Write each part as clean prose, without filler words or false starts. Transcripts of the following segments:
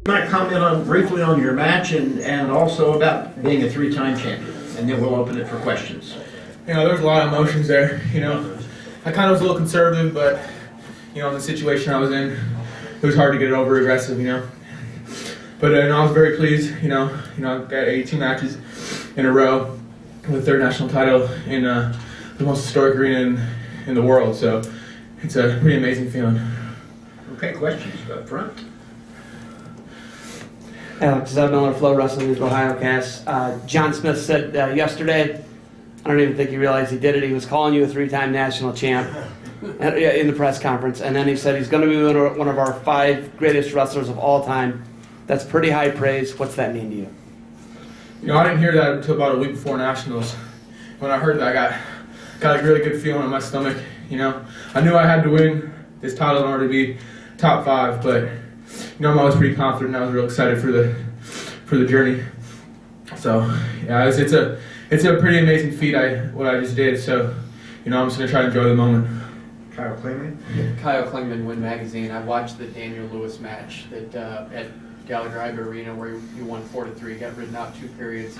Might comment on briefly on your match and also about being a three-time champion, and then we'll open it for questions. There's a lot of emotions there. I kind of was a little conservative, but in the situation I was in, it was hard to get it over aggressive. But I was very pleased. I got 82 matches in a row with the third national title in the most historic arena in the world. So it's a pretty amazing feeling. Okay, questions up front. Alex, Zeb Miller, Flow Wrestling News, Ohio Cast. John Smith said yesterday, I don't even think he realized he did it, he was calling you a three-time national champ in the press conference, and then he said he's going to be one of our 5 greatest wrestlers of all time. That's pretty high praise. What's that mean to you? I didn't hear that until about a week before Nationals. When I heard that, I got a really good feeling in my stomach. I knew I had to win this title in order to be top 5, but I'm always pretty confident. I was real excited for the journey. So yeah, it's a pretty amazing feat what I just did. So I'm just gonna try to enjoy the moment. Kyle Klingman. Kyle Klingman, Win Magazine. I watched the Daniel Lewis match that at Gallagher Arena where you won 4-3, got ridden out 2 periods.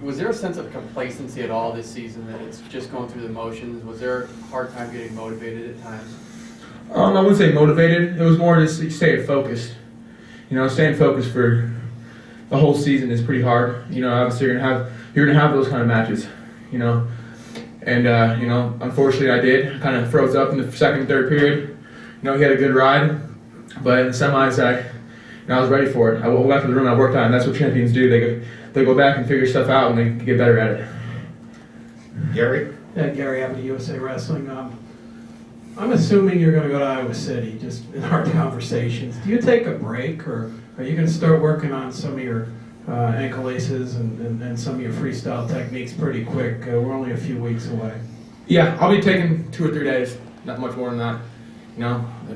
Was there a sense of complacency at all this season that it's just going through the motions? Was there a hard time getting motivated at times? I wouldn't say motivated. It was more just staying focused. Staying focused for the whole season is pretty hard. Obviously you're gonna have those kind of matches. And unfortunately I did. Kind of froze up in the second and third period. He had a good ride, but in the semis I was ready for it. I went back to the room I worked on. And that's what champions do. They go back and figure stuff out and they get better at it. Gary. Yeah, Gary, I'm to USA Wrestling. I'm assuming you're going to go to Iowa City, just in our conversations. Do you take a break, or are you going to start working on some of your ankle laces and some of your freestyle techniques pretty quick? We're only a few weeks away. Yeah, I'll be taking 2 or 3 days, not much more than that.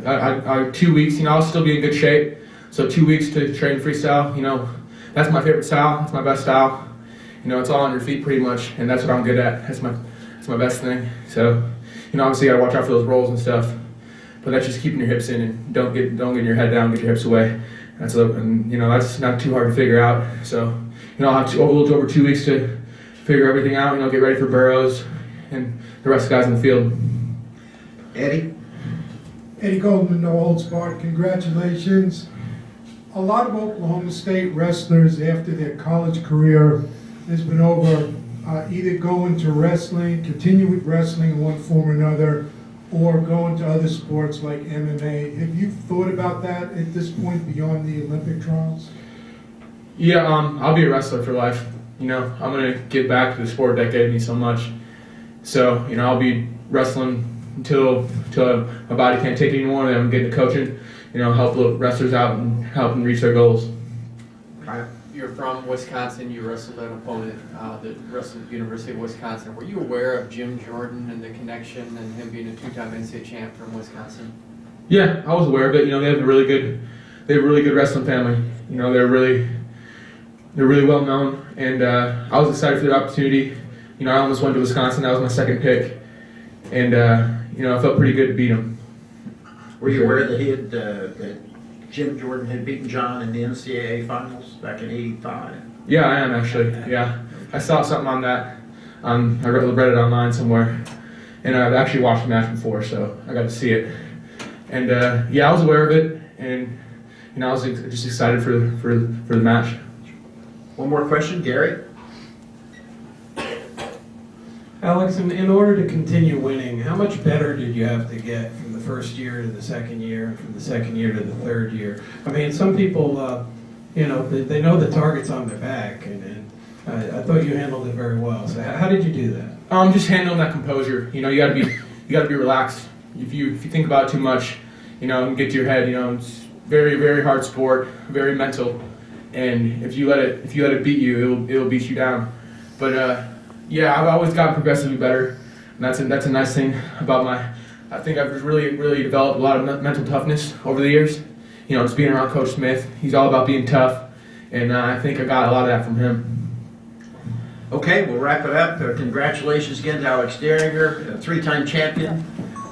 I 2 weeks, I'll still be in good shape. So 2 weeks to train freestyle, that's my favorite style, that's my best style. It's all on your feet pretty much, and that's what I'm good at. That's my best thing. So, obviously you gotta watch out for those rolls and stuff, but that's just keeping your hips in and don't get your head down, get your hips away. That's not too hard to figure out. So, I'll have a little over 2 weeks to figure everything out. Get ready for Burroughs and the rest of the guys in the field. Eddie Goldman, no holds barred. Congratulations. A lot of Oklahoma State wrestlers after their college career has been over either go into wrestling, continue with wrestling in one form or another, or go into other sports like MMA. Have you thought about that at this point beyond the Olympic trials? Yeah, I'll be a wrestler for life. I'm gonna give back to the sport that gave me so much. So, I'll be wrestling until my body can't take it anymore. Then I'm getting to coaching, help wrestlers out and help them reach their goals. You're from Wisconsin. You wrestled an opponent that wrestled at the University of Wisconsin. Were you aware of Jim Jordan and the connection and him being a 2-time NCAA champ from Wisconsin? Yeah, I was aware of it. They have a really good wrestling family. They're really well known, and I was excited for the opportunity. I almost went to Wisconsin. That was my second pick, and I felt pretty good to beat him. Were you aware that that Jim Jordan had beaten John in the NCAA finals back in '85? Yeah, I am actually. Yeah, I saw something on that. I read it online somewhere, and I've actually watched the match before, so I got to see it. And I was aware of it, and I was just excited for the match. One more question, Gary. Alex, in order to continue winning, how much better did you have to get from the first year to the second year, and from the second year to the third year? I mean, some people, they know the target's on their back, and I thought you handled it very well. So how did you do that? Just handling that composure. You gotta be relaxed. If you think about it too much, and get to your head, it's very, very hard sport, very mental, and if you let it beat you, it'll beat you down. But I've always gotten progressively better, and that's a nice thing about I think I've really developed a lot of mental toughness over the years. Just being around Coach Smith, he's all about being tough, and I think I got a lot of that from him. Okay, we'll wrap it up. Congratulations again to Alex Dieringer, a 3-time champion.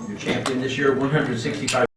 You're champion this year, 165.